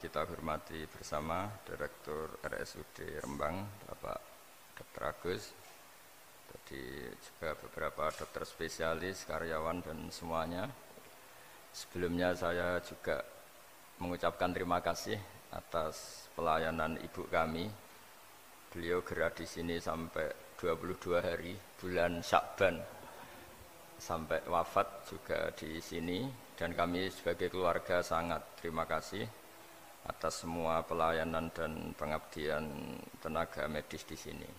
Kita hormati bersama Direktur RSUD Rembang, Bapak Dr. Agus, tadi juga beberapa dokter spesialis, karyawan dan semuanya. Sebelumnya saya juga mengucapkan terima kasih atas pelayanan ibu kami. Beliau gerak di sini sampai 22 hari, bulan Syakban, sampai wafat juga di sini, dan kami sebagai keluarga sangat terima kasih atas semua pelayanan dan pengabdian tenaga medis di sini.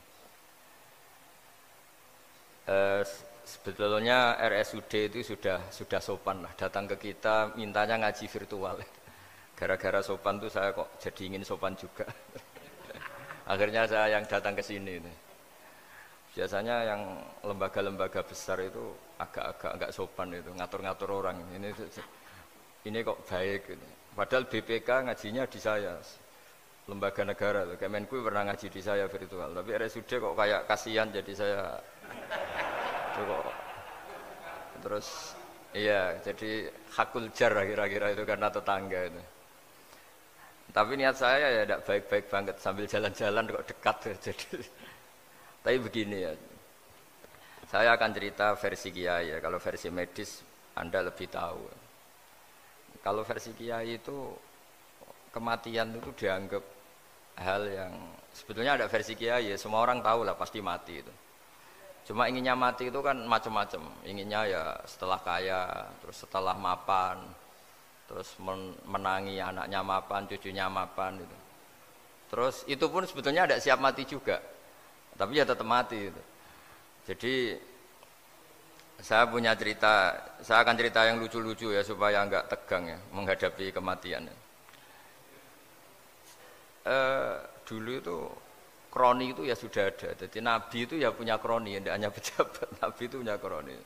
Sebetulnya RSUD itu sudah sopan lah, datang ke kita mintanya ngaji virtual. Gara-gara sopan tuh saya kok jadi ingin sopan juga. Akhirnya saya yang datang ke sini. Biasanya yang lembaga-lembaga besar itu agak sopan itu, ngatur-ngatur orang. Ini kok baik gitu. Padahal BPK ngajinya di saya, lembaga negara, Kemenku pernah ngaji di saya virtual. Tapi RSUD kok kayak kasihan, jadi saya kok. Terus iya, jadi hakul jar kira-kira itu karena tetangga itu. Tapi niat saya ya tidak baik-baik banget, sambil jalan-jalan kok dekat. Jadi, tapi begini ya, saya akan cerita versi kiai ya. Kalau versi medis Anda lebih tahu. Kalau versi kiai itu kematian itu dianggap hal yang sebetulnya ada versi kiai ya, semua orang tahu lah pasti mati itu. Cuma inginnya mati itu kan macam-macam. Inginnya ya setelah kaya, terus setelah mapan, terus menangi anaknya mapan, cucunya mapan itu. Terus itu pun sebetulnya ada siap mati juga, tapi ya tetap mati itu. Jadi saya punya cerita, saya akan cerita yang lucu-lucu ya supaya enggak tegang ya menghadapi kematian. Dulu itu kroni itu ya sudah ada. Jadi Nabi itu ya punya kroni, tidak hanya pejabat. Nabi itu punya kroni.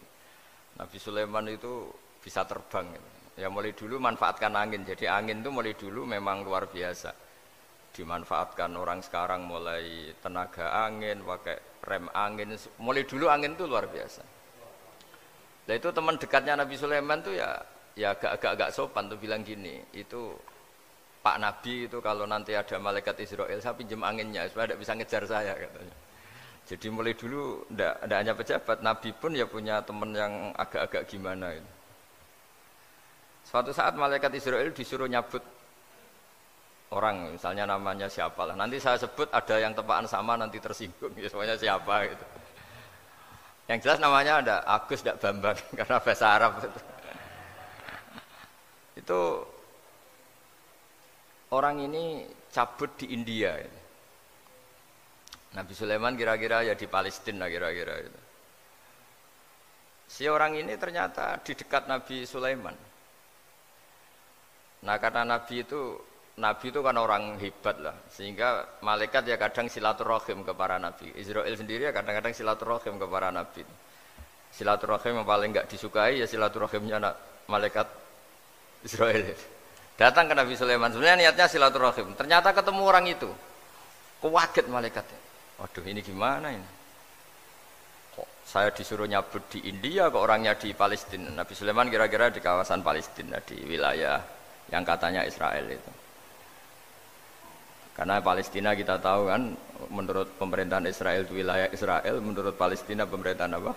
Nabi Sulaiman itu bisa terbang. Ya mulai dulu manfaatkan angin. Jadi angin itu mulai dulu memang luar biasa. Dimanfaatkan orang sekarang mulai tenaga angin, pakai rem angin. Mulai dulu angin itu luar biasa. Nah itu teman dekatnya Nabi Sulaiman tuh ya agak sopan tuh bilang gini, itu Pak Nabi itu kalau nanti ada malaikat Israel saya pinjam anginnya supaya tidak bisa ngejar saya katanya. Jadi mulai dulu tidak hanya pejabat, Nabi pun ya punya teman yang agak-agak gimana itu. Suatu saat malaikat Israel disuruh nyabut orang, misalnya namanya siapalah. Nanti saya sebut ada yang tepaan sama nanti tersinggung, ya semuanya siapa gitu. Yang jelas namanya ada Agus tidak Bambang karena bahasa Arab itu orang ini cabut di India. Nabi Sulaiman kira-kira ya di Palestina kira-kira itu. Si orang ini ternyata di dekat Nabi Sulaiman. Nah karena Nabi itu kan orang hebat lah, sehingga malaikat ya kadang silaturahim ke para nabi. Israel sendiri ya kadang-kadang silaturahim ke para nabi. Silaturahim yang paling enggak disukai ya silaturahimnya malaikat Israel. Datang ke Nabi Sulaiman, sebenarnya niatnya silaturahim. Ternyata ketemu orang itu, kaget malaikatnya. Waduh ini gimana ini? Kok saya disuruh nyabut di India, kok orangnya di Palestina? Nabi Sulaiman kira-kira di kawasan Palestina, di wilayah yang katanya Israel itu. Karena Palestina kita tahu kan, menurut pemerintahan Israel itu wilayah Israel, menurut Palestina pemerintahan apa?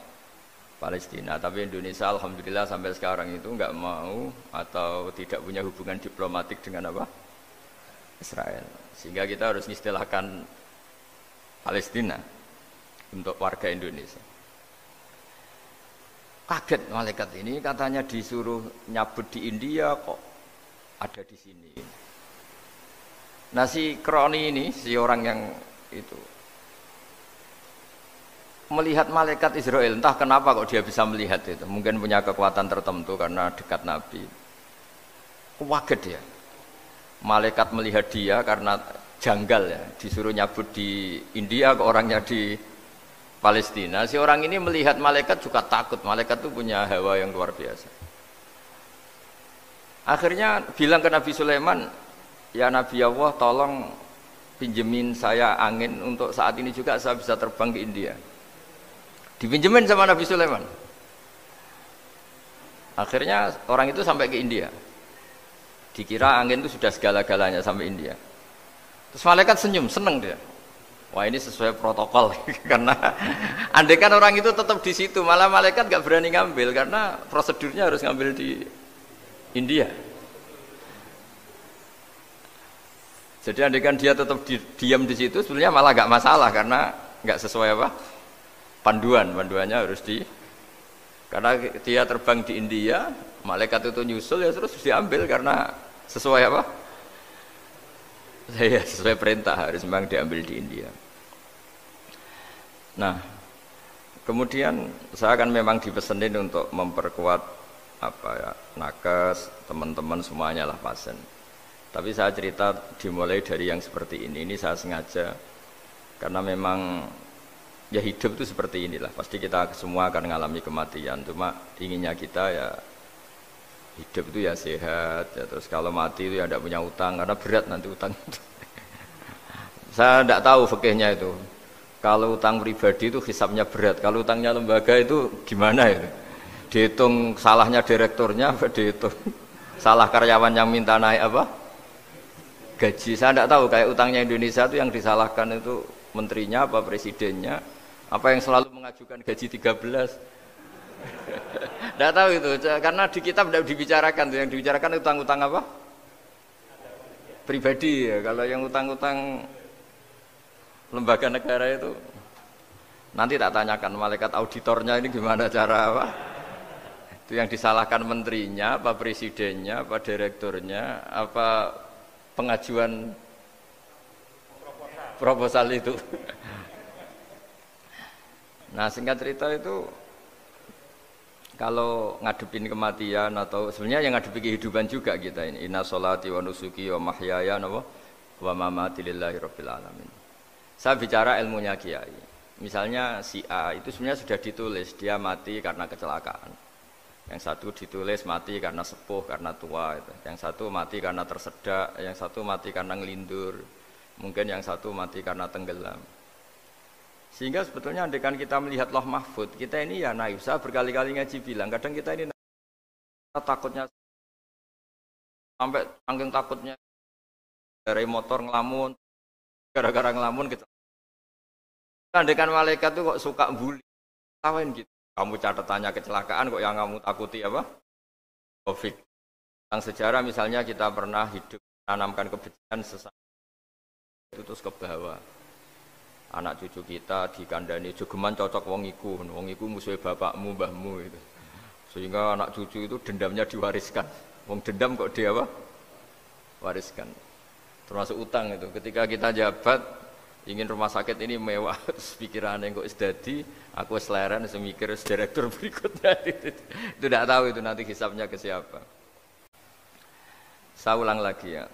Palestina. Tapi Indonesia alhamdulillah sampai sekarang itu enggak mau atau tidak punya hubungan diplomatik dengan apa? Israel. Sehingga kita harus mengistilahkan Palestina untuk warga Indonesia. Kaget malaikat ini katanya disuruh nyabut di India kok ada di sini. Nah si kroni ini, si orang yang itu melihat malaikat Israel, entah kenapa kok dia bisa melihat itu, mungkin punya kekuatan tertentu karena dekat Nabi. Kaget dia, malaikat melihat dia karena janggal ya, disuruh nyabut di India kok orangnya di Palestina. Si orang ini melihat malaikat juga takut, malaikat itu punya hawa yang luar biasa. Akhirnya bilang ke Nabi Sulaiman, ya Nabi Allah tolong pinjemin saya angin untuk saat ini juga saya bisa terbang ke India. Dipinjemin sama Nabi Sulaiman. Akhirnya orang itu sampai ke India. Dikira angin itu sudah segala-galanya sampai India. Terus malaikat senyum, seneng dia. Wah ini sesuai protokol karena andai kan orang itu tetap di situ, malah malaikat nggak berani ngambil karena prosedurnya harus ngambil di India. Jadi andai kan dia tetap diam di situ, sebenarnya malah nggak masalah karena nggak sesuai apa panduannya harus karena dia terbang di India, malaikat itu nyusul ya terus diambil karena sesuai apa? Saya sesuai perintah harus memang diambil di India. Nah, kemudian saya kan memang dipesenin untuk memperkuat apa ya nakes teman-teman semuanya lah pasien. Tapi saya cerita dimulai dari yang seperti ini. Ini saya sengaja karena memang ya hidup itu seperti inilah. Pasti kita semua akan mengalami kematian. Cuma inginnya kita ya hidup itu ya sehat ya, terus kalau mati itu ya tidak punya utang karena berat nanti utang itu. Saya tidak tahu fikihnya itu. Kalau utang pribadi itu hisabnya berat, kalau utangnya lembaga itu gimana itu? Dihitung salahnya direkturnya, dihitung salah karyawan yang minta naik apa? Gaji. Saya tidak tahu kayak utangnya Indonesia itu yang disalahkan itu menterinya apa presidennya, apa yang selalu mengajukan gaji 13. Tidak tahu itu, karena di kitab tidak dibicarakan tuh, yang dibicarakan utang-utang apa? Pribadi ya. Kalau yang utang-utang lembaga negara itu nanti tak tanyakan malaikat auditornya ini gimana cara apa? Itu yang disalahkan menterinya, apa presidennya, apa direkturnya, apa pengajuan proposal itu. Nah singkat cerita itu kalau ngadepin kematian atau sebenarnya yang ngadepi kehidupan juga kita ini. Inna sholati wa nusuki wa mahyaya wa mamati lillahi rabbil alamin. Saya bicara ilmunya kiai. Misalnya si A itu sebenarnya sudah ditulis dia mati karena kecelakaan. Yang satu ditulis mati karena sepuh, karena tua. Itu. Yang satu mati karena tersedak, yang satu mati karena ngelindur. Mungkin yang satu mati karena tenggelam. Sehingga sebetulnya andaikan kita melihat Lauh Mahfud, kita ini ya naif. Saya berkali-kali ngaji bilang, kadang kita ini takutnya sampai angking takutnya dari motor ngelamun, gara-gara ngelamun kita. Andaikan malaikat itu kok suka bully, tawain gitu. Kamu catatannya kecelakaan kok yang kamu takuti apa? Covid. Tentang sejarah misalnya kita pernah hidup menanamkan kebencian sesama itu terus ke bawah. Anak cucu kita dikandani jogeman cocok wong iku musuhnya bapakmu, mbahmu itu. Sehingga anak cucu itu dendamnya diwariskan. Wong dendam kok dia apa? Wariskan. Termasuk utang itu. Ketika kita jabat ingin rumah sakit ini mewah, terus pikirannya kok sedadi, aku seleren semikir direktur berikutnya. Itu tidak tahu itu nanti hisabnya ke siapa. Saya ulang lagi ya.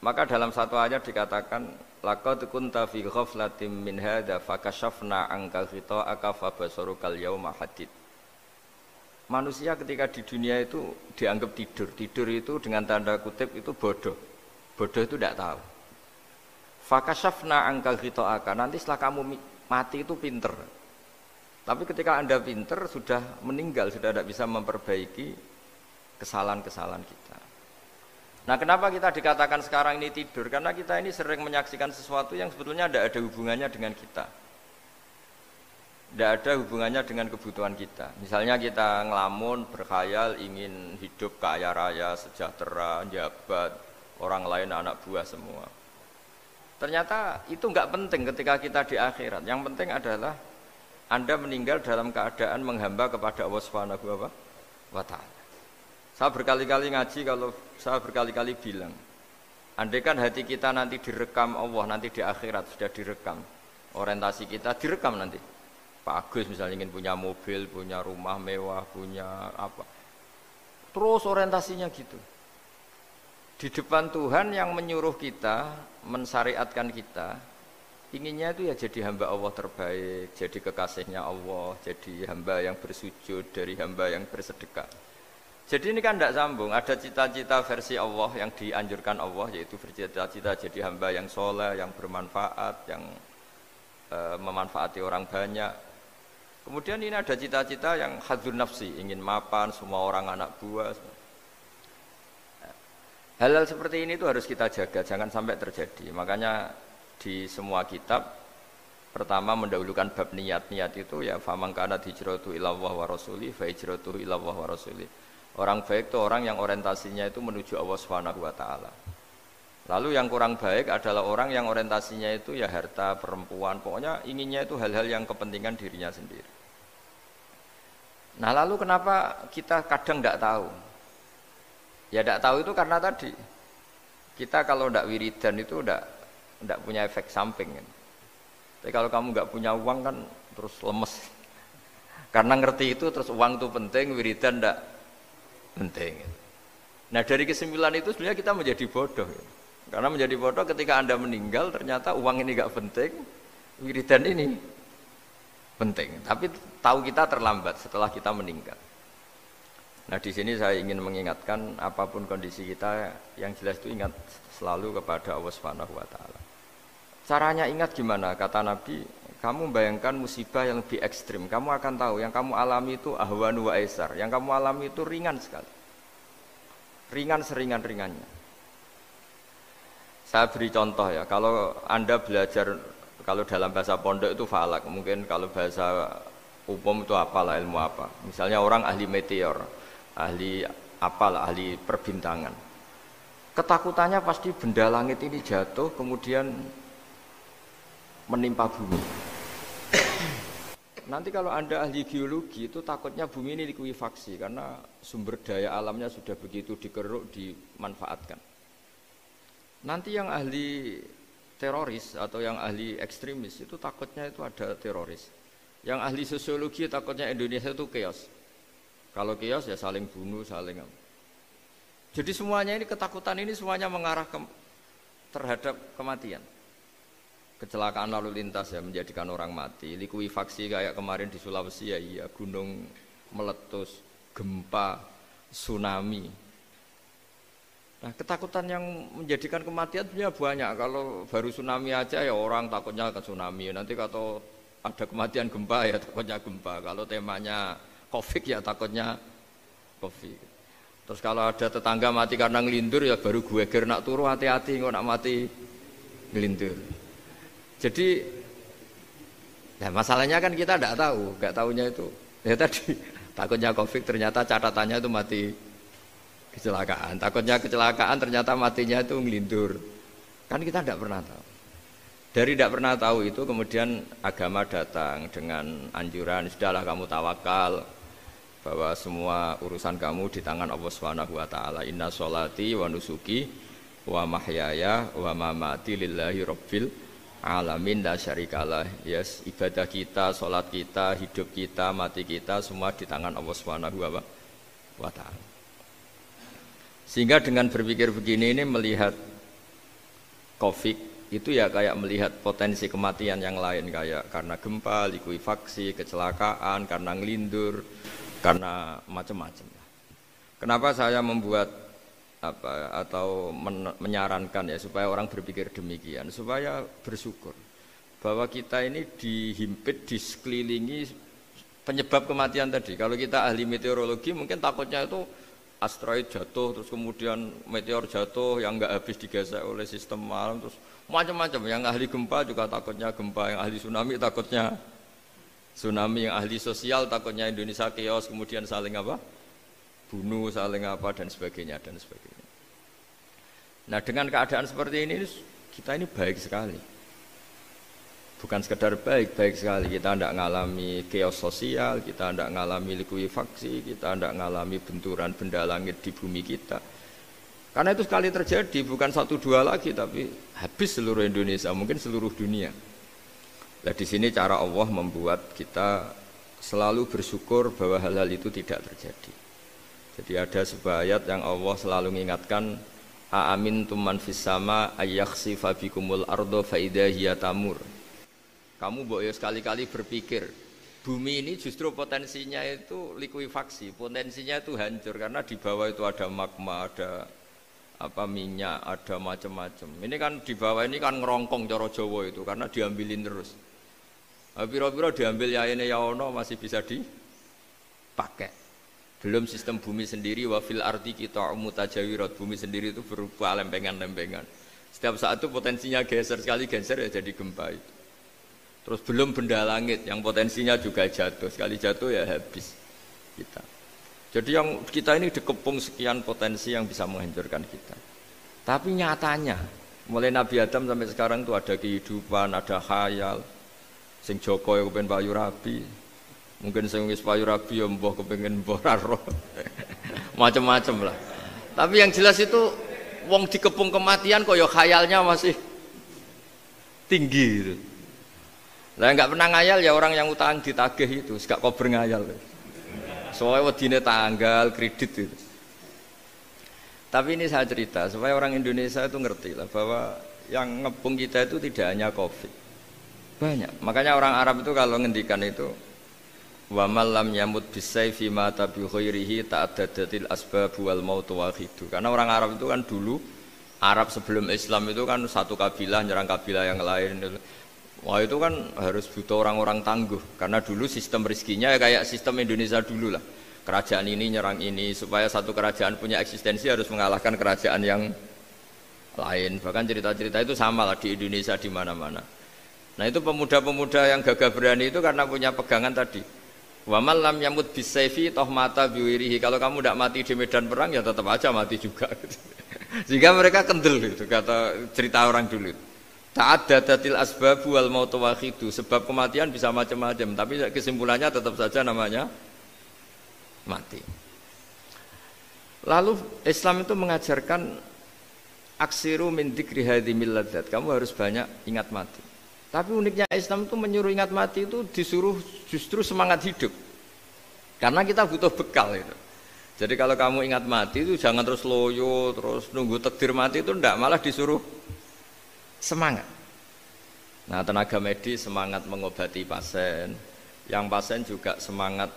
Maka dalam satu ayat dikatakan laqad kunta fi ghaflatin min hadza fakashafna anka ghita'aka fabasarukal yauma hadid. Manusia ketika di dunia itu dianggap tidur. Tidur itu dengan tanda kutip itu bodoh. Bodoh itu tidak tahu. Fakashafna anka ghita'aka. Nanti setelah kamu mati itu pinter. Tapi ketika Anda pinter sudah meninggal, sudah tidak bisa memperbaiki kesalahan-kesalahan kita. Nah kenapa kita dikatakan sekarang ini tidur? Karena kita ini sering menyaksikan sesuatu yang sebetulnya tidak ada hubungannya dengan kita. Tidak ada hubungannya dengan kebutuhan kita. Misalnya kita ngelamun, berkhayal, ingin hidup kaya raya, sejahtera, jabat, orang lain anak buah semua. Ternyata itu nggak penting ketika kita di akhirat. Yang penting adalah Anda meninggal dalam keadaan menghamba kepada Allah Subhanahu wa Ta'ala. Saya berkali-kali ngaji, kalau saya berkali-kali bilang, andaikan hati kita nanti direkam Allah, nanti di akhirat sudah direkam, orientasi kita direkam nanti. Pak Agus misalnya ingin punya mobil, punya rumah mewah, punya apa, terus orientasinya gitu. Di depan Tuhan yang menyuruh kita, mensyariatkan kita, inginnya itu ya jadi hamba Allah terbaik, jadi kekasihnya Allah, jadi hamba yang bersujud, dari hamba yang bersedekah. Jadi ini kan tidak sambung, ada cita-cita versi Allah yang dianjurkan Allah, yaitu bercita-cita jadi hamba yang soleh, yang bermanfaat, yang memanfaati orang banyak. Kemudian ini ada cita-cita yang hadzun nafsi, ingin mapan, semua orang anak buah. Hal-hal seperti ini tuh harus kita jaga, jangan sampai terjadi. Makanya di semua kitab pertama mendahulukan bab niat. Niat itu ya faman kana hijratu ilallah wa rasuli fa hijratuhu ilallah wa rasuli. Orang baik itu orang yang orientasinya itu menuju Allah Subhanahu wa taala. Lalu yang kurang baik adalah orang yang orientasinya itu ya harta, perempuan, pokoknya inginnya itu hal-hal yang kepentingan dirinya sendiri. Nah, lalu kenapa kita kadang tidak tahu? Ya tidak tahu itu karena tadi kita kalau tidak wiridan itu tidak punya efek samping kan. Tapi kalau kamu nggak punya uang kan terus lemes. Karena ngerti itu terus uang itu penting, wiridan tidak penting. Nah dari kesimpulan itu sebenarnya kita menjadi bodoh. Karena menjadi bodoh ketika Anda meninggal ternyata uang ini nggak penting, wiridan ini penting. Tapi tahu kita terlambat setelah kita meninggal. Nah di sini saya ingin mengingatkan apapun kondisi kita yang jelas itu ingat selalu kepada Allah Subhanahu wa taala. Caranya ingat gimana? Kata Nabi, kamu bayangkan musibah yang lebih ekstrim, kamu akan tahu yang kamu alami itu ahwanu wa aisar, yang kamu alami itu ringan sekali. Ringan seringan-ringannya. Saya beri contoh ya, kalau Anda belajar kalau dalam bahasa pondok itu falak, mungkin kalau bahasa umum itu apalah ilmu apa. Misalnya orang ahli meteor, ahli apalah, ahli perbintangan. Ketakutannya pasti benda langit ini jatuh kemudian menimpa bumi. Nanti kalau Anda ahli geologi itu takutnya bumi ini likuifaksi karena sumber daya alamnya sudah begitu dikeruk, dimanfaatkan. Nanti yang ahli teroris atau yang ahli ekstremis itu takutnya itu ada teroris. Yang ahli sosiologi takutnya Indonesia itu chaos. Kalau chaos ya saling bunuh, saling apa. Jadi semuanya ini ketakutan ini semuanya mengarah terhadap kematian. Kecelakaan lalu lintas ya menjadikan orang mati. Likuifaksi kayak kemarin di Sulawesi ya iya, gunung meletus, gempa, tsunami. Nah ketakutan yang menjadikan kematian sebenarnya banyak. Kalau baru tsunami aja ya orang takutnya ke tsunami. Nanti kalau ada kematian gempa ya takutnya gempa. Kalau temanya Covid ya takutnya Covid. Terus kalau ada tetangga mati karena ngelindur ya baru gue ger nak turu hati-hati kok nak mati ngelindur. Jadi ya masalahnya kan kita tidak tahu, nggak tahunya itu ya tadi takutnya Covid ternyata catatannya itu mati kecelakaan. Takutnya kecelakaan ternyata matinya itu ngelindur. Kan kita tidak pernah tahu. Dari tidak pernah tahu itu kemudian agama datang dengan anjuran sudahlah kamu tawakal bahwa semua urusan kamu di tangan Allah Subhanahu wa taala. Inna sholati wa nusuki wa mahyaya wa mamati lillahi rabbil alamin la syarikalah. Yes, ibadah kita, salat kita, hidup kita, mati kita semua di tangan Allah Subhanahu wa taala. Sehingga dengan berpikir begini ini melihat Covid itu ya kayak melihat potensi kematian yang lain kayak karena gempa, likuifaksi, kecelakaan, karena ngelindur, karena macam-macam. Kenapa saya membuat menyarankan ya supaya orang berpikir demikian, supaya bersyukur bahwa kita ini dihimpit, disekelilingi penyebab kematian tadi. Kalau kita ahli meteorologi mungkin takutnya itu asteroid jatuh, terus kemudian meteor jatuh yang nggak habis digesek oleh sistem alam, terus macam-macam. Yang ahli gempa juga takutnya gempa, yang ahli tsunami takutnya tsunami, yang ahli sosial takutnya Indonesia chaos, kemudian saling apa? Bunuh, saling apa dan sebagainya dan sebagainya. Nah dengan keadaan seperti ini kita ini baik sekali. Bukan sekedar baik sekali. Kita tidak mengalami chaos sosial, kita tidak mengalami likuifaksi, kita tidak mengalami benturan benda langit di bumi kita. Karena itu sekali terjadi bukan 1-2 lagi, tapi habis seluruh Indonesia, mungkin seluruh dunia. Nah di sini cara Allah membuat kita selalu bersyukur bahwa hal-hal itu tidak terjadi. Jadi ada sebuah ayat yang Allah selalu mengingatkan, a'amintum man fis sama ayyakhsifa bikumul ardo fa idza hiya tamur. Kamu boleh sekali-kali berpikir bumi ini justru potensinya itu likuifaksi, potensinya itu hancur karena di bawah itu ada magma, ada minyak, ada macam-macam. Ini kan di bawah ini kan ngerongkong cara Jawa itu karena diambilin terus. Piro-piro diambil ya ini ya ono masih bisa dipakai. Belum sistem bumi sendiri, wa fil ardi qita'um mutajawirat, bumi sendiri itu berupa lempengan-lempengan. Setiap saat itu potensinya geser, sekali geser ya jadi gempa itu. Terus belum benda langit yang potensinya juga jatuh, sekali jatuh ya habis kita. Jadi yang kita ini dikepung sekian potensi yang bisa menghancurkan kita. Tapi nyatanya, mulai Nabi Adam sampai sekarang itu ada kehidupan, ada khayal. Sing Joko ya kepengen payu rabi, mungkin sing wis payu rabi ya mbah kepengen mbah raro. Macam-macam lah. Tapi yang jelas itu wong dikepung kematian kok ya khayalnya masih tinggi gitu. Lah enggak pernah ngayal ya orang yang utang ditagih itu, gak kober ngayal. Soalnya wedine tanggal kredit itu. Tapi ini saya cerita supaya orang Indonesia itu ngerti lah bahwa yang ngepung kita itu tidak hanya Covid. Banyak. Makanya orang Arab itu kalau ngendikan itu wa man lam yamut bisayfi mata bi khairihi ta'addadatil asbab wal maut wahidu. Karena orang Arab itu kan dulu Arab sebelum Islam itu kan satu kabilah nyerang kabilah yang lain. Wah itu kan harus butuh orang-orang tangguh karena dulu sistem rezekinya ya kayak sistem Indonesia dulu lah. Kerajaan ini nyerang ini supaya satu kerajaan punya eksistensi harus mengalahkan kerajaan yang lain. Bahkan cerita-cerita itu sama lah di Indonesia di mana-mana. Nah itu pemuda-pemuda yang gagah berani itu karena punya pegangan tadi. Wa man lam yamut bisayfi toh mata biwirihi. Kalau kamu tidak mati di medan perang ya tetap aja mati juga. Sehingga mereka kendel gitu kata cerita orang dulu. Ta'addadatil asbab wal maut wahidu. Sebab kematian bisa macam-macam, tapi kesimpulannya tetap saja namanya mati. Lalu Islam itu mengajarkan aksiru min dzikri hadhimil ladzat. Kamu harus banyak ingat mati. Tapi uniknya Islam itu menyuruh ingat mati itu disuruh justru semangat hidup. Karena kita butuh bekal itu. Jadi kalau kamu ingat mati itu jangan terus loyo, terus nunggu takdir mati itu enggak, malah disuruh semangat. Nah, tenaga medis semangat mengobati pasien. Yang pasien juga semangat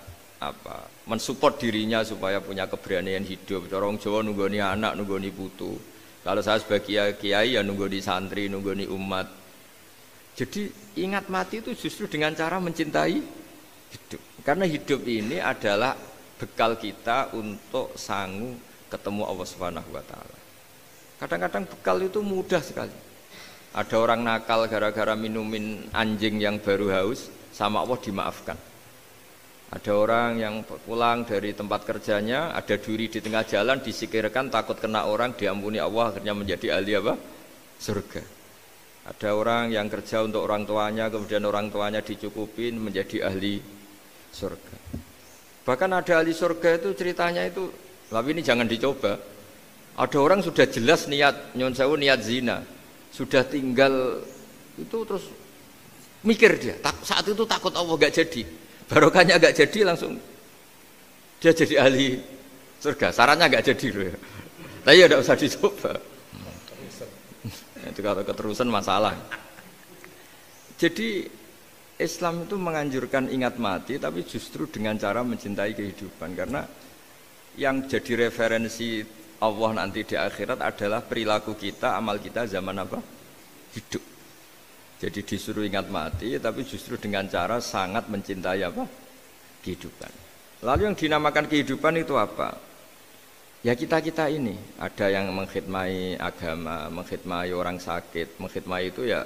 mensupport dirinya supaya punya keberanian hidup. Orang Jawa nunggoni anak, nunggoni putu. Kalau saya sebagai kiai ya nunggoni santri, nunggoni umat. Jadi ingat mati itu justru dengan cara mencintai hidup. Karena hidup ini adalah bekal kita untuk sanggup ketemu Allah Subhanahu wa taala. Kadang-kadang bekal itu mudah sekali. Ada orang nakal gara-gara minumin anjing yang baru haus, sama Allah dimaafkan. Ada orang yang pulang dari tempat kerjanya, ada duri di tengah jalan, disikirkan takut kena orang, diampuni Allah, akhirnya menjadi ahli apa? Surga. Ada orang yang kerja untuk orang tuanya, kemudian orang tuanya dicukupin menjadi ahli surga. Bahkan ada ahli surga itu ceritanya itu, tapi ini jangan dicoba. Ada orang sudah jelas niat nyon sewu niat zina, sudah tinggal itu terus mikir dia. Saat itu takut Allah gak jadi, barokahnya gak jadi langsung dia jadi ahli surga. Sarannya gak jadi loh ya. Tapi ya tidak usah dicoba. Itu kalau keterusan masalah. Jadi Islam itu menganjurkan ingat mati tapi justru dengan cara mencintai kehidupan. Karena yang jadi referensi Allah nanti di akhirat adalah perilaku kita, amal kita zaman apa? Hidup. Jadi disuruh ingat mati tapi justru dengan cara sangat mencintai apa? Kehidupan. Lalu yang dinamakan kehidupan itu apa? Ya kita-kita ini, ada yang mengkhidmati agama, mengkhidmati orang sakit, mengkhidmati itu ya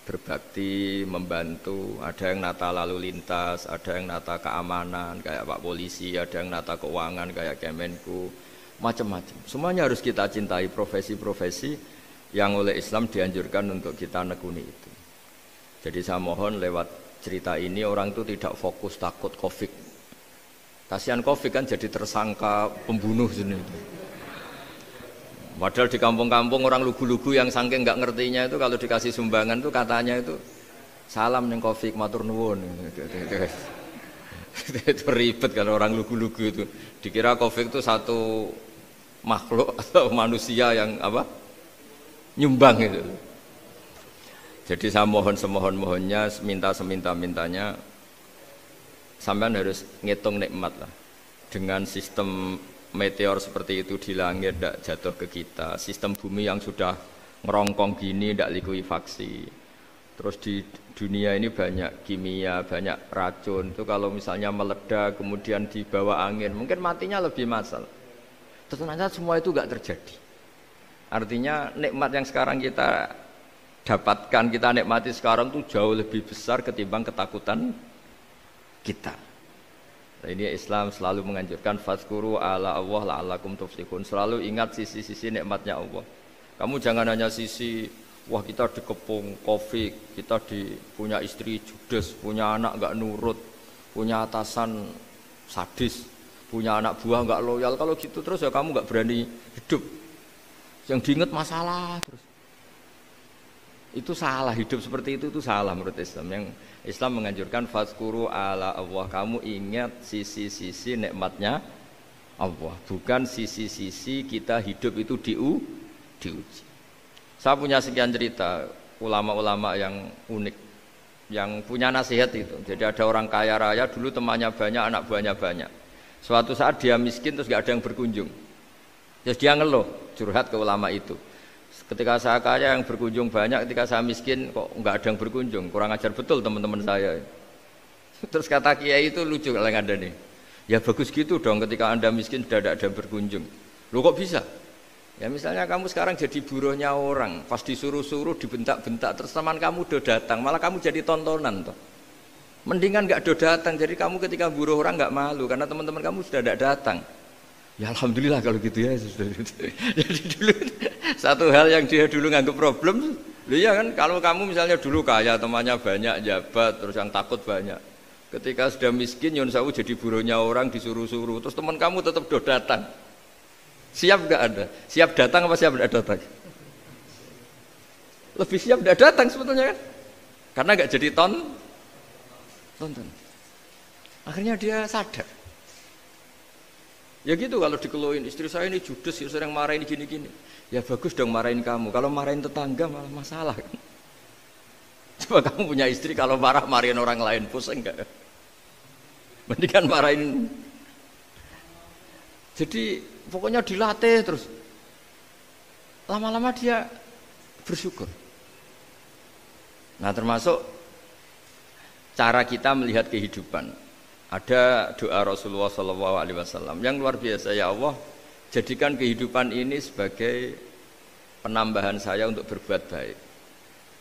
berbakti, membantu, ada yang nata lalu lintas, ada yang nata keamanan kayak Pak Polisi, ada yang nata keuangan kayak Kemenku, macam-macam. Semuanya harus kita cintai, profesi-profesi yang oleh Islam dianjurkan untuk kita nekuni itu. Jadi saya mohon lewat cerita ini orang itu tidak fokus takut Covid. Kasihan Covid kan jadi tersangka pembunuh sini. Padahal di kampung-kampung orang lugu-lugu yang saking nggak ngertinya itu kalau dikasih sumbangan itu katanya itu salam neng Covid matur nuwun. Itu ribet kalau orang lugu-lugu itu. Dikira Covid itu satu makhluk atau manusia yang apa? Nyumbang itu. Jadi saya mohon semohon-mohonnya, minta seminta-mintanya sampean harus ngitung nikmat lah. Dengan sistem meteor seperti itu di langit tidak jatuh ke kita, sistem bumi yang sudah ngerongkong gini tidak likuifaksi, Terus di dunia ini banyak kimia, banyak racun. Itu kalau misalnya meledak kemudian dibawa angin, mungkin matinya lebih massal. Ternyata semua itu enggak terjadi. Artinya nikmat yang sekarang kita dapatkan, kita nikmati sekarang itu jauh lebih besar ketimbang ketakutan kita. Nah, ini Islam selalu menganjurkan fadzkuru ala Allah la'allakum tuflihun. Selalu ingat sisi-sisi nikmatnya Allah. Kamu jangan hanya sisi wah kita dikepung Covid, kita punya istri judes, punya anak enggak nurut, punya atasan sadis, punya anak buah enggak loyal. Kalau gitu terus ya kamu enggak berani hidup. Yang diingat masalah terus. Itu salah, hidup seperti itu salah menurut Islam. Yang Islam menganjurkan fadzkuru ala Allah, kamu ingat sisi-sisi nikmatnya Allah, bukan sisi-sisi kita hidup itu diuji. Saya punya sekian cerita ulama-ulama yang unik, yang punya nasihat itu. Jadi ada orang kaya raya dulu temannya banyak, anak buahnya banyak. Suatu saat dia miskin terus gak ada yang berkunjung. Terus dia ngeluh, curhat ke ulama itu. Ketika saya kaya yang berkunjung banyak, ketika saya miskin kok nggak ada yang berkunjung, kurang ajar betul teman-teman saya. Terus kata kiai itu lucu kalau ada nih, ya bagus gitu dong ketika anda miskin sudah ada yang berkunjung. Loh kok bisa? Ya misalnya kamu sekarang jadi buruhnya orang, pas disuruh-suruh dibentak-bentak, terus teman kamu udah datang, malah kamu jadi tontonan toh. Mendingan nggak udah datang, jadi kamu ketika buruh orang nggak malu karena teman-teman kamu sudah tidak datang. Ya alhamdulillah kalau gitu ya. Jadi dulu satu hal yang dia dulu nganggap problem, iya kan kalau kamu misalnya dulu kaya, temannya banyak, jabat, terus yang takut banyak. Ketika sudah miskin, Yun Sawu jadi buruhnya orang disuruh-suruh, terus teman kamu tetap udah datang. Siap nggak ada? Siap datang apa siap tidak datang? Lebih siap tidak datang sebetulnya kan? Karena nggak jadi tonton. Akhirnya dia sadar. Ya gitu kalau dikeluhin istri saya ini judes, sering marahin gini-gini. Ya bagus dong marahin kamu. Kalau marahin tetangga malah masalah kan. Coba kamu punya istri kalau marahin orang lain pusing enggak? Mendingan marahin. Jadi pokoknya dilatih terus. Lama-lama dia bersyukur. Nah termasuk cara kita melihat kehidupan. Ada doa Rasulullah SAW yang luar biasa, ya Allah jadikan kehidupan ini sebagai penambahan saya untuk berbuat baik.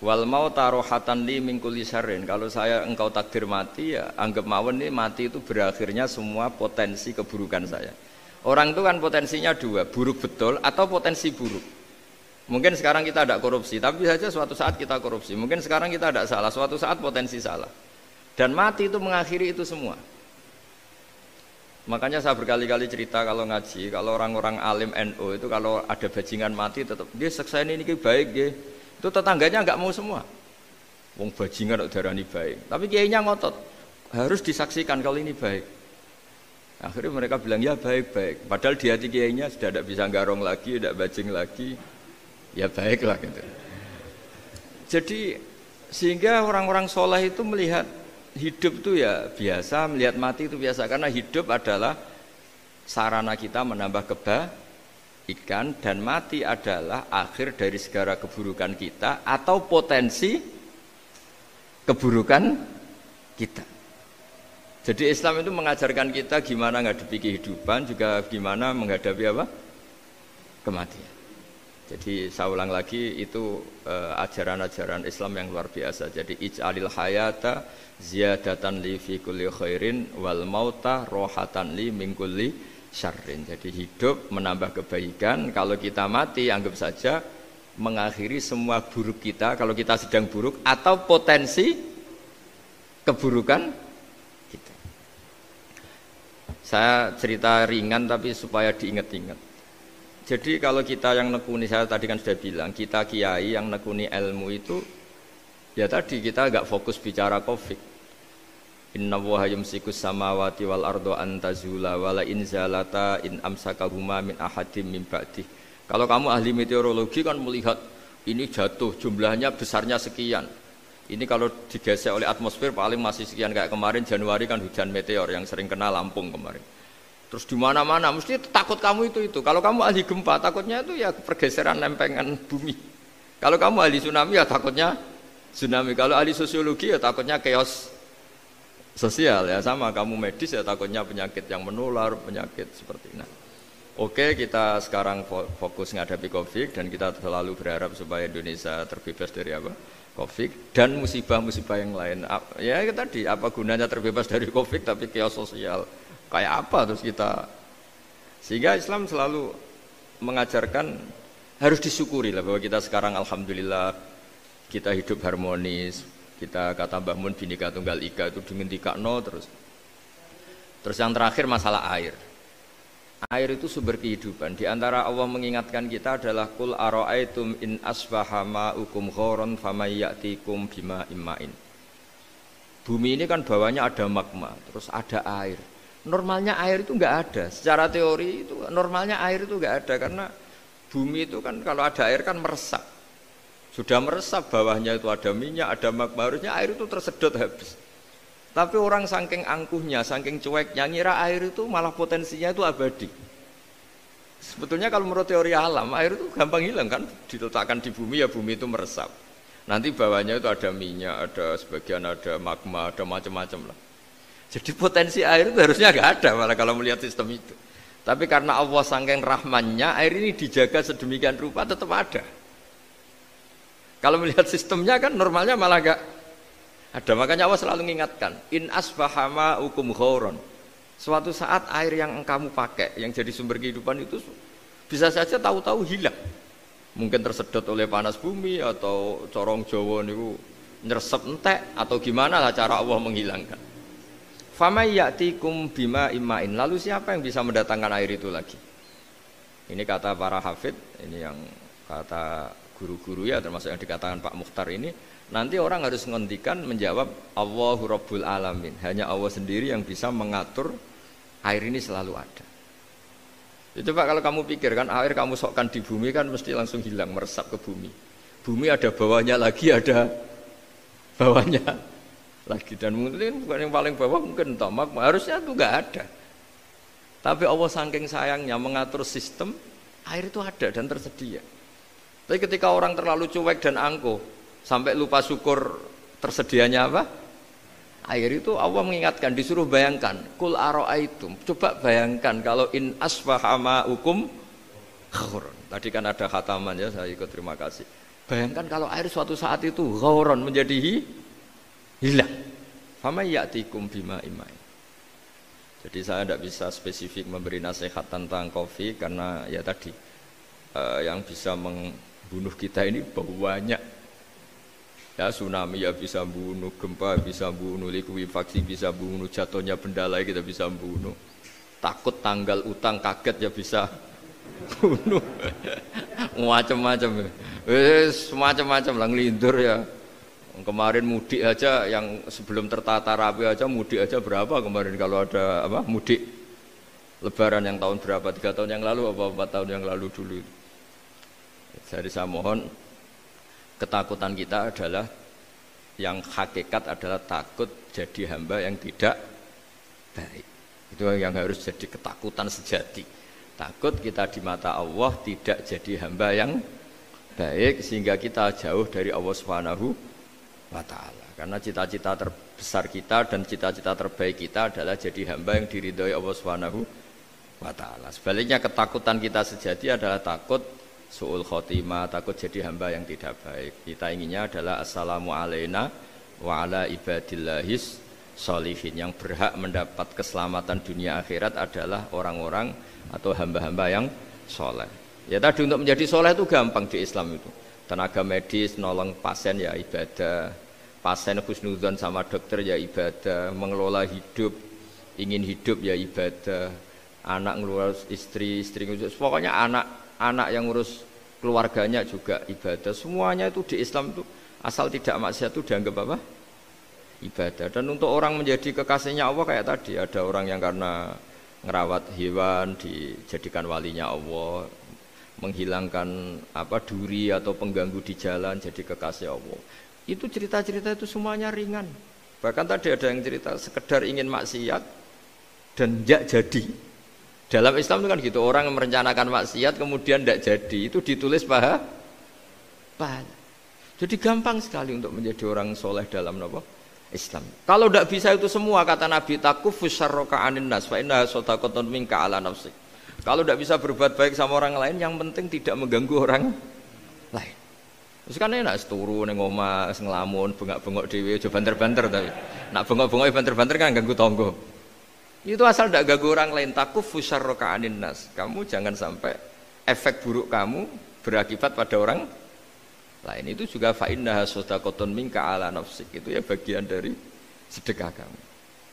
Wal mauta rohatan li min kulli syarrin, kalau saya engkau takdir mati ya anggap mawon ini mati itu berakhirnya semua potensi keburukan saya. Orang itu kan potensinya dua, buruk betul atau potensi buruk. Mungkin sekarang kita ada korupsi, tapi saja suatu saat kita korupsi. Mungkin sekarang kita ada salah, suatu saat potensi salah. Dan mati itu mengakhiri itu semua. Makanya saya berkali-kali cerita kalau ngaji, kalau orang-orang alim NU itu kalau ada bajingan mati tetap dia seksa ini baik dia. Itu tetangganya enggak mau semua. Wong bajingan kok darani baik. Tapi kiainya ngotot, harus disaksikan kalau ini baik. Akhirnya mereka bilang ya baik-baik. Padahal di hati kiainya sudah tidak bisa garong lagi, tidak bajing lagi. Ya baiklah gitu. Jadi sehingga orang-orang soleh itu melihat hidup itu ya biasa, melihat mati itu biasa, karena hidup adalah sarana kita menambah kebaikan dan mati adalah akhir dari segala keburukan kita atau potensi keburukan kita. Jadi Islam itu mengajarkan kita gimana menghadapi kehidupan, juga gimana menghadapi apa? Kematian. Jadi saya ulang lagi itu ajaran-ajaran Islam yang luar biasa. Jadi ij'alil hayata ziyadatan li fi kulli khairin wal mauta rohatan li min kulli syarrin. Jadi hidup menambah kebaikan, kalau kita mati anggap saja mengakhiri semua buruk kita kalau kita sedang buruk atau potensi keburukan kita. Saya cerita ringan tapi supaya diingat-ingat. Jadi kalau kita yang nekuni, saya tadi kan sudah bilang, kita kiai yang nekuni ilmu itu, ya tadi kita agak fokus bicara Covid. Inna Allaha yumsikus samawati wal ardo antazula wala in zalata in amsakahuma min ahadim min ba'dih. Kalau kamu ahli meteorologi kan melihat ini jatuh jumlahnya besarnya sekian. Ini kalau digesek oleh atmosfer paling masih sekian, kayak kemarin Januari kan hujan meteor yang sering kena Lampung kemarin. Terus di mana-mana mesti takut kamu itu. Kalau kamu ahli gempa takutnya itu ya pergeseran lempengan bumi. Kalau kamu ahli tsunami ya takutnya Tsunami. Kalau ahli sosiologi ya takutnya chaos sosial ya, sama kamu medis ya takutnya penyakit yang menular, penyakit seperti ini. Oke, kita sekarang fokus menghadapi Covid dan kita selalu berharap supaya Indonesia terbebas dari apa? Covid dan musibah-musibah yang lain. Ya tadi, apa gunanya terbebas dari Covid tapi chaos sosial? Kayak apa terus kita? Sehingga Islam selalu mengajarkan harus disyukuri lah bahwa kita sekarang alhamdulillah kita hidup harmonis. Kita kata Mbah Mun Bhinneka Tunggal Ika itu dingendikakno terus. Terus yang terakhir masalah air. Air itu sumber kehidupan. Di antara Allah mengingatkan kita adalah kul ara'aitum in asbaha ma'ukum ghoron famay ya'tikum bima imma'in. Bumi ini kan bawahnya ada magma, terus ada air. Normalnya air itu enggak ada. Secara teori itu normalnya air itu enggak ada karena bumi itu kan kalau ada air kan meresap. Sudah meresap bawahnya itu ada minyak, ada magma, harusnya air itu tersedot habis. Tapi orang saking angkuhnya, saking cueknya ngira air itu malah potensinya itu abadi. Sebetulnya kalau menurut teori alam, air itu gampang hilang kan, diletakkan di bumi ya bumi itu meresap. Nanti bawahnya itu ada minyak, ada sebagian ada magma, ada macam-macam lah. Jadi potensi air itu harusnya nggak ada malah kalau melihat sistem itu. Tapi karena Allah saking rahmannya, air ini dijaga sedemikian rupa tetap ada. Kalau melihat sistemnya kan normalnya malah nggak ada. Makanya Allah selalu mengingatkan in asbaha ma'ukum ghoron. Suatu saat air yang kamu pakai yang jadi sumber kehidupan itu bisa saja tahu-tahu hilang. Mungkin tersedot oleh panas bumi atau corong Jawa niku nyresep entek atau gimana lah cara Allah menghilangkan. Famay ya'tikum bima imma'in. Lalu siapa yang bisa mendatangkan air itu lagi? Ini kata para hafid, ini yang kata guru-guru ya termasuk yang dikatakan Pak Mukhtar ini. Nanti orang harus menghentikan menjawab Allahu Rabbul Alamin. Hanya Allah sendiri yang bisa mengatur air ini selalu ada. Itu Pak kalau kamu pikir kan air kamu sokkan di bumi kan mesti langsung hilang meresap ke bumi. Bumi ada bawahnya lagi, ada bawahnya lagi dan mungkin bukan yang paling bawah mungkin tomak harusnya itu nggak ada. Tapi Allah saking sayangnya mengatur sistem air itu ada dan tersedia. Tapi ketika orang terlalu cuek dan angkuh sampai lupa syukur tersedianya apa? Air itu Allah mengingatkan, disuruh bayangkan, kul ara'aitum. Coba bayangkan kalau in asbaha ma'ukum ghoron. Tadi kan ada khataman ya, saya ikut terima kasih. Bayangkan kalau air suatu saat itu ghoron menjadi hilang. Fama ya'tikum bima imma'in. Jadi saya tidak bisa spesifik memberi nasihat tentang kopi karena ya tadi yang bisa membunuh kita ini banyak. Ya tsunami ya bisa bunuh, gempa bisa bunuh, likuifaksi bisa bunuh, jatuhnya benda lain kita bisa bunuh. Takut tanggal utang kaget ya bisa bunuh. Macam-macam. Semacam-macam lah ngelindur ya. Kemarin mudik aja yang sebelum tertata rapi aja mudik aja berapa kemarin kalau ada apa mudik Lebaran yang tahun berapa 3 tahun yang lalu apa 4 tahun yang lalu dulu. Jadi saya mohon ketakutan kita adalah yang hakikat adalah takut jadi hamba yang tidak baik. Itu yang harus jadi ketakutan sejati. Takut kita di mata Allah tidak jadi hamba yang baik sehingga kita jauh dari Allah Subhanahu wa ta'ala. Karena cita-cita terbesar kita dan cita-cita terbaik kita adalah jadi hamba yang diridhoi Allah Subhanahu wa ta'ala. Sebaliknya ketakutan kita sejati adalah takut su'ul khotimah, takut jadi hamba yang tidak baik. Kita inginnya adalah assalamu alaina wa ala ibadillahis sholihin. Yang berhak mendapat keselamatan dunia akhirat adalah orang-orang atau hamba-hamba yang soleh. Ya tadi untuk menjadi soleh itu gampang di Islam itu. Tenaga medis nolong pasien ya ibadah, pasien husnudzon sama dokter ya ibadah, mengelola hidup, ingin hidup ya ibadah, anak ngurus istri ngurus, pokoknya anak yang ngurus keluarganya juga ibadah. Semuanya itu di Islam itu asal tidak maksiat itu dianggap apa? Ibadah. Dan untuk orang menjadi kekasihnya Allah kayak tadi, ada orang yang karena ngerawat hewan dijadikan walinya Allah, menghilangkan apa duri atau pengganggu di jalan jadi kekasih Allah. Itu cerita-cerita itu semuanya ringan. Bahkan tadi ada yang cerita sekedar ingin maksiat dan tidak jadi. Dalam Islam itu kan gitu, orang yang merencanakan maksiat kemudian tidak jadi itu ditulis pahala. Jadi gampang sekali untuk menjadi orang soleh dalam apa? Islam. Kalau tidak bisa itu semua, kata Nabi, takufus syarroka anin nas fa inna sadaqatun minka ala nafsik. Kalau tidak bisa berbuat baik sama orang lain, yang penting tidak mengganggu orang lain. Terus kan enak turu ning omah ngelamun, bengak-bengok dhewe aja banter-banter tapi. Nak bengok-bengok banter-banter kan ganggu tangga. Itu asal tidak ganggu orang lain, takufus syarroka anin nas. Kamu jangan sampai efek buruk kamu berakibat pada orang lain. Itu juga fa innaha shadaqatun minka ala nafsik, itu ya bagian dari sedekah kamu.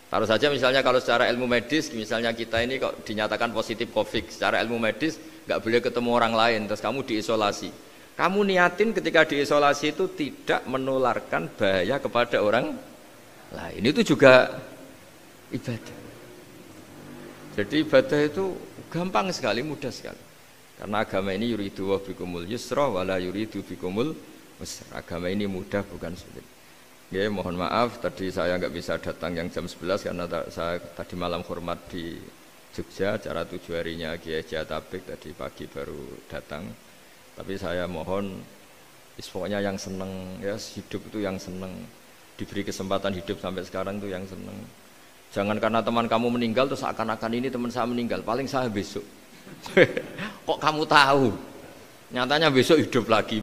Taruh saja misalnya kalau secara ilmu medis, misalnya kita ini kok dinyatakan positif COVID, secara ilmu medis nggak boleh ketemu orang lain, terus kamu diisolasi. Kamu niatin ketika diisolasi itu tidak menularkan bahaya kepada orang lain. Itu juga ibadah. Jadi ibadah itu gampang sekali, mudah sekali. Karena agama ini yuridu wa bikumul yusra wala yuridu bikumul usra. Agama ini mudah bukan sulit. Ya, mohon maaf tadi saya nggak bisa datang yang jam 11 karena saya tadi malam hormat di Jogja, acara 7 harinya Kiai Jatabek, tadi pagi baru datang. Tapi saya mohon pokoknya yang seneng ya, hidup itu yang seneng, diberi kesempatan hidup sampai sekarang itu yang seneng. Jangan karena teman kamu meninggal terus akan-akan ini teman saya meninggal, paling saya besok. Kok kamu tahu? Nyatanya besok hidup lagi.